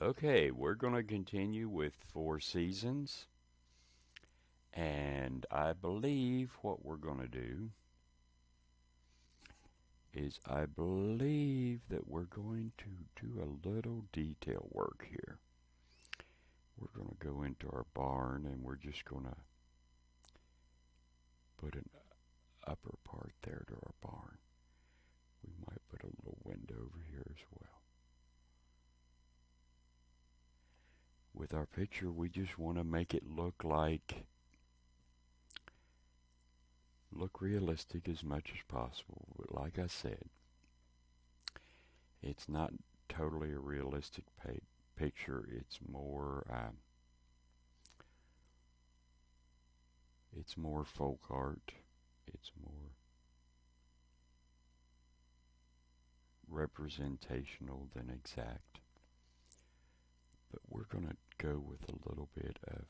Okay, we're going to continue with Four Seasons. And I believe what we're going to do is I believe that we're going to do a little detail work here. We're going to go into our barn and we're just going to put an upper part there to our barn. We might put a little window over here as well. With our picture, we just want to make it look realistic as much as possible. But like I said, it's not totally a realistic picture. It's more folk art. It's more representational than exact. But we're going to go with a little bit of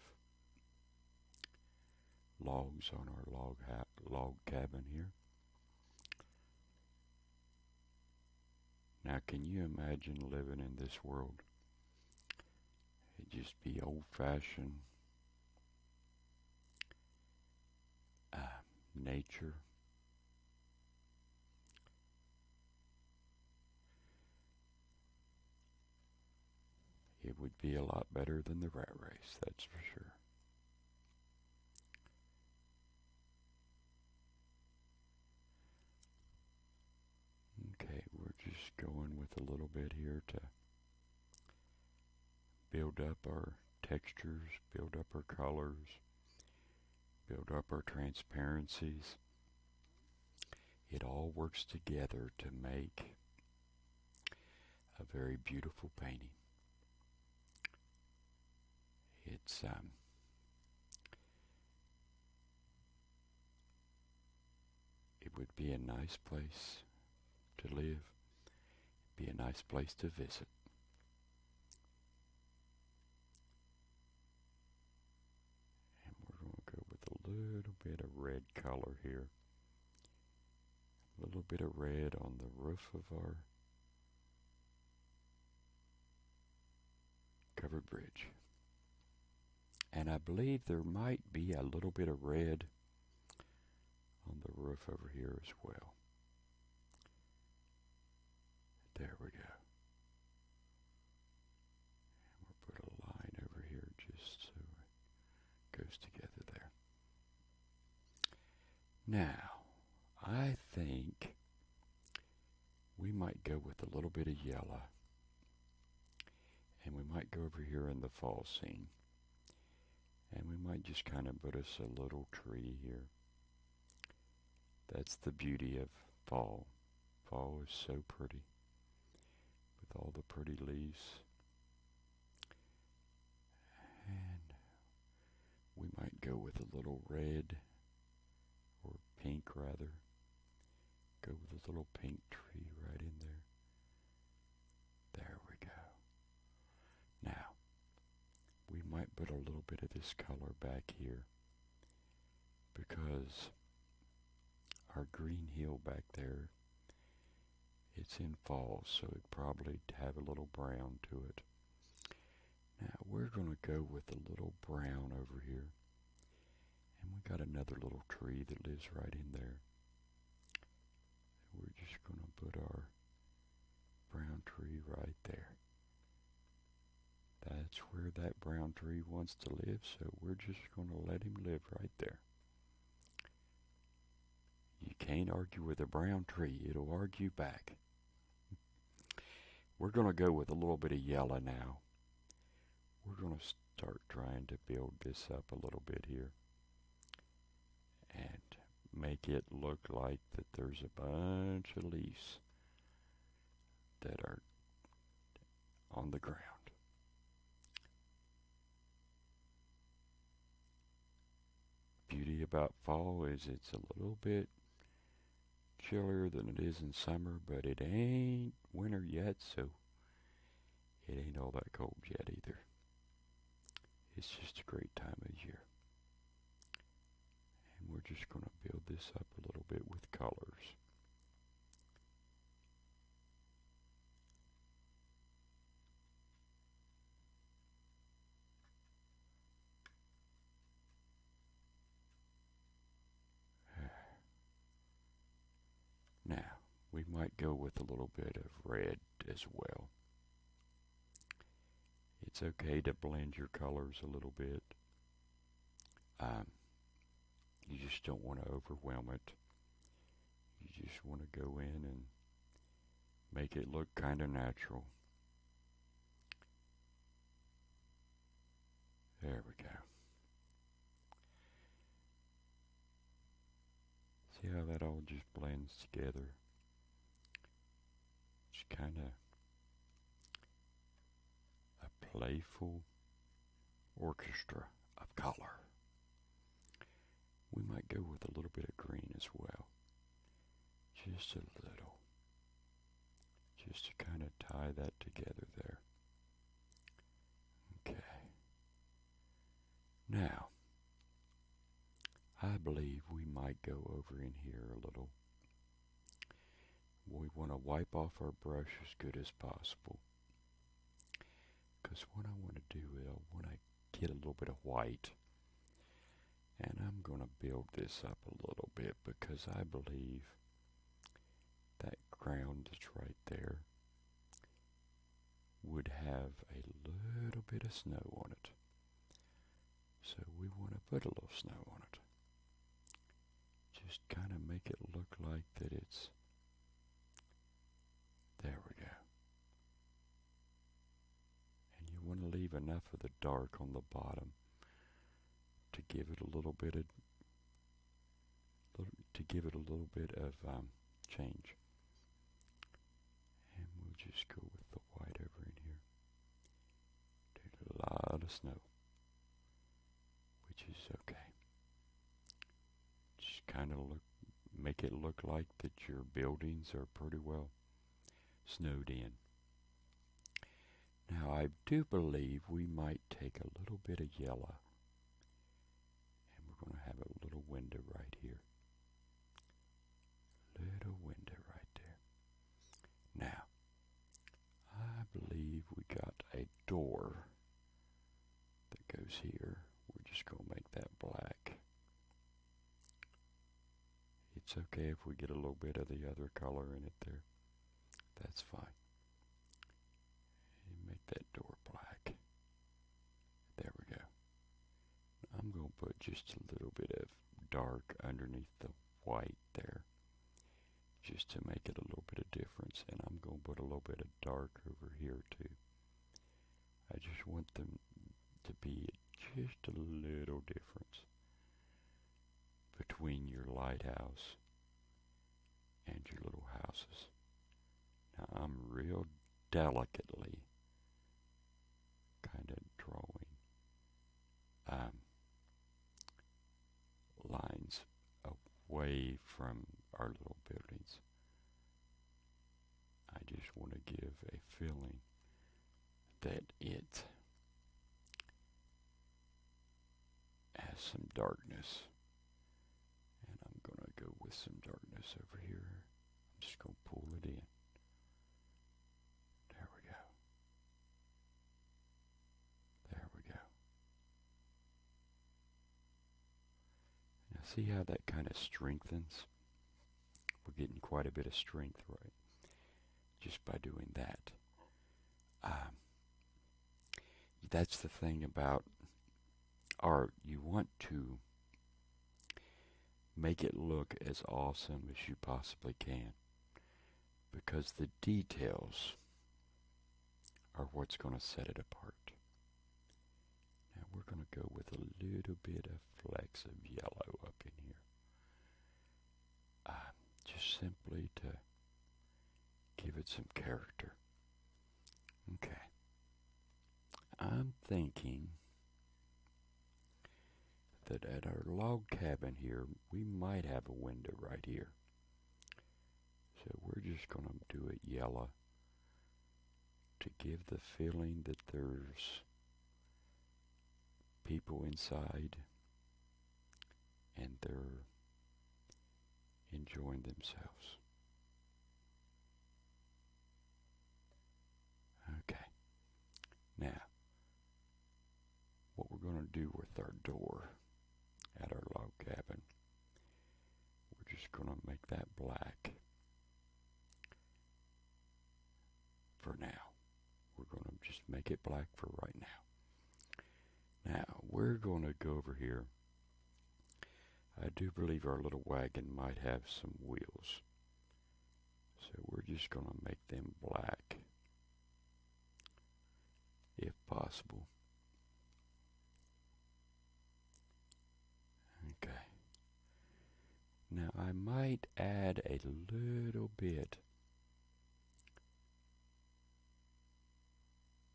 logs on our log cabin here. Now, can you imagine living in this world? It'd just be old-fashioned nature. It would be a lot better than the rat race, that's for sure. Okay, we're just going with a little bit here to build up our textures, build up our colors, build up our transparencies. It all works together to make a very beautiful painting. It would be a nice place to live, be a nice place to visit. And we're going to go with a little bit of red color here. A little bit of red on the roof of our covered bridge. And I believe there might be a little bit of red on the roof over here as well. There we go. And we'll put a line over here just so it goes together there. Now, I think we might go with a little bit of yellow. And we might go over here in the fall scene. And we might just kind of put us a little tree here. That's the beauty of fall. Fall is so pretty with all the pretty leaves. And we might go with a little red, or pink rather. Go with a little pink tree right in there. There we go. Now, we might put a little bit of this color back here because our green hill back there, it's in fall, so it probably have a little brown to it. Now we're going to go with a little brown over here, and we got another little tree that lives right in there. We're just going to put our brown tree right there. That's where that brown tree wants to live, so we're just going to let him live right there. You can't argue with a brown tree. It'll argue back. We're going to go with a little bit of yellow now. We're going to start trying to build this up a little bit here and make it look like that there's a bunch of leaves that are on the ground. Beauty about fall is it's a little bit chillier than it is in summer, but it ain't winter yet, so it ain't all that cold yet either. It's just a great time of year. And we're just going to build this up a little bit with colors. we might go with a little bit of red as well. It's okay to blend your colors a little bit. You just don't want to overwhelm it. You just want to go in and make it look kind of natural. There we go. See how that all just blends together? It's kind of a playful orchestra of color. We might go with a little bit of green as well. Just a little. Just to kind of tie that together there. Okay. Now, I believe we might go over in here a little. We want to wipe off our brush as good as possible. Because what I want to do is I want to get a little bit of white. And I'm going to build this up a little bit because I believe that ground that's right there would have a little bit of snow on it. So we want to put a little snow on it. Just kind of make it look like that it's... There we go. And you want to leave enough of the dark on the bottom to give it a little bit of change. And we'll just go with the white over in here. There's a lot of snow, which is okay. Just kind of make it look like that your buildings are pretty well snowed in. Now I do believe we might take a little bit of yellow. We're going to have a little window right here. Little window right there. Now, I believe we got a door that goes here. We're just going to make that black. It's okay if we get a little bit of the other color in it there. That's fine. And make that door black. There we go. I'm going to put just a little bit of dark underneath the white there, just to make it a little bit of difference. And I'm going to put a little bit of dark over here too. I just want them to be just a little difference between your lighthouse and your little houses. Now I'm real delicately kind of drawing lines away from our little buildings. I just want to give a feeling that it has some darkness. And I'm going to go with some darkness over here. I'm just going to pull it in. There we go. There we go. Now see how that kind of strengthens? We're getting quite a bit of strength, right? Just by doing that. That's the thing about art. You want to make it look as awesome as you possibly can, because the details are what's going to set it apart. Now we're going to go with a little bit of flecks of yellow up in here. Just simply to give it some character. Okay. I'm thinking that at our log cabin here, we might have a window right here. So we're just going to do it yellow to give the feeling that there's people inside and they're enjoying themselves. Okay. Now, what we're going to do with our door at our log cabin, we're just going to make that black. make it black for right now. Now, we're going to go over here. I do believe our little wagon might have some wheels. So we're just going to make them black, if possible. Okay. Now I might add a little bit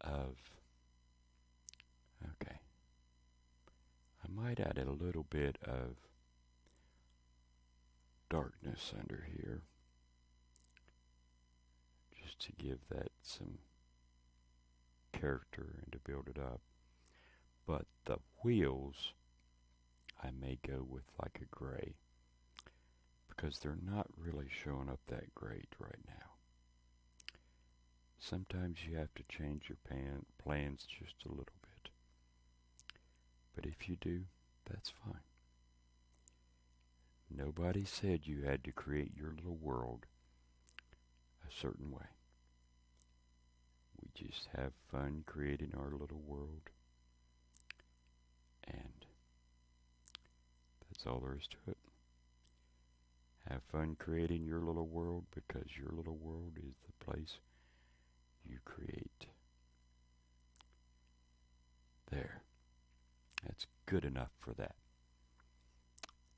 of, okay, I might add a little bit of darkness under here, just to give that some character and to build it up. But the wheels, I may go with like a gray, because they're not really showing up that great right now. Sometimes you have to change your plans just a little bit. But if you do, that's fine. Nobody said you had to create your little world a certain way. We just have fun creating our little world. And that's all there is to it. Have fun creating your little world, because your little world is the place you create. There. That's good enough for that.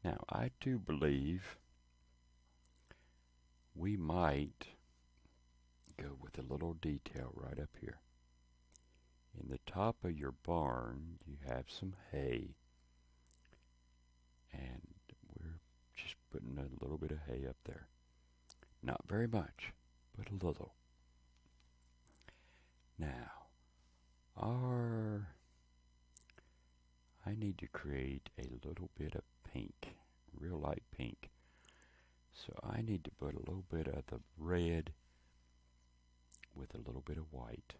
Now, I do believe we might go with a little detail right up here. In the top of your barn, you have some hay. And we're just putting a little bit of hay up there. Not very much, but a little. Now, I need to create a little bit of pink, real light pink. So I need to put a little bit of the red with a little bit of white.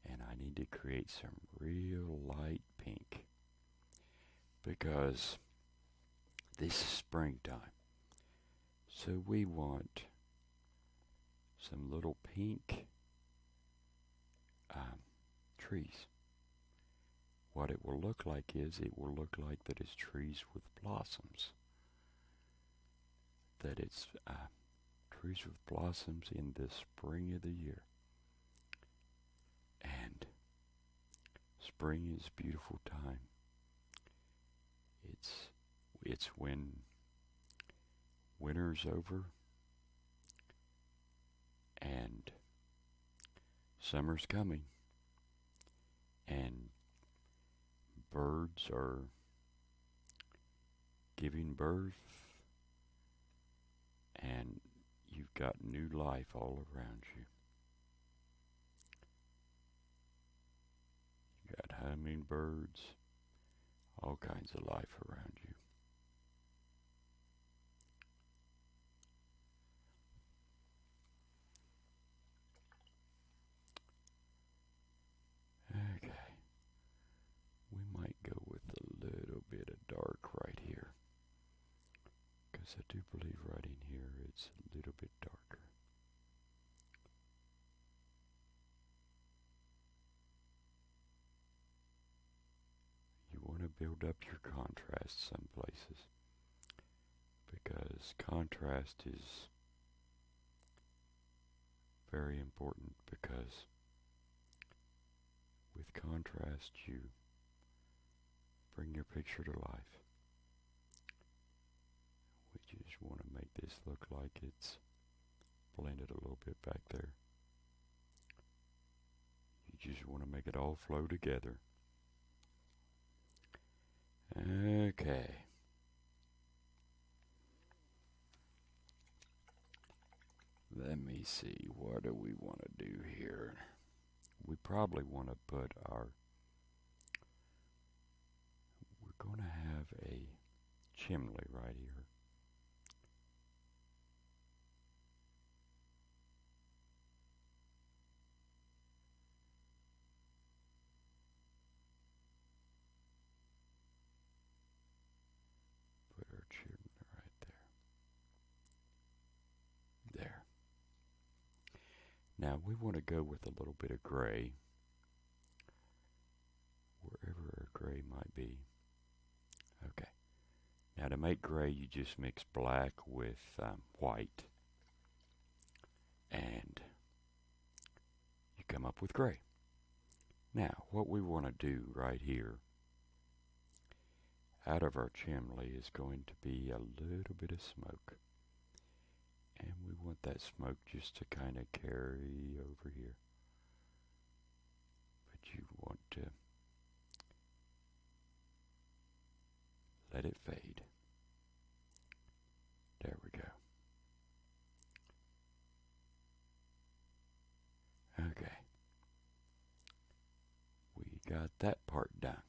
And I need to create some real light pink, because this is springtime. So we want some little pink trees. What it will look like is, it will look like that it's trees with blossoms. That it's trees with blossoms in the spring of the year. And spring is a beautiful time. It's when winter's over and summer's coming, and birds are giving birth, and you've got new life all around you. You got hummingbirds, all kinds of life around you. Okay, we might go with a little bit of dark right here, because I do believe right in here it's a little bit darker. You want to build up your contrast some places, because contrast is very important, because with contrast you bring your picture to life. We just want to make this look like it's blended a little bit back there. You just want to make it all flow together. Okay. Let me see, what do we want to do here? We probably want to put we're going to have a chimney right here. Put our chimney right there. There. Now we want to go with a little bit of gray, wherever our gray might be. Okay. Now to make gray, you just mix black with white, and you come up with gray. Now, what we want to do right here, out of our chimney is going to be a little bit of smoke. And we want that smoke just to kind of carry over here. But you want to let it fade. There we go. Okay. We got that part done.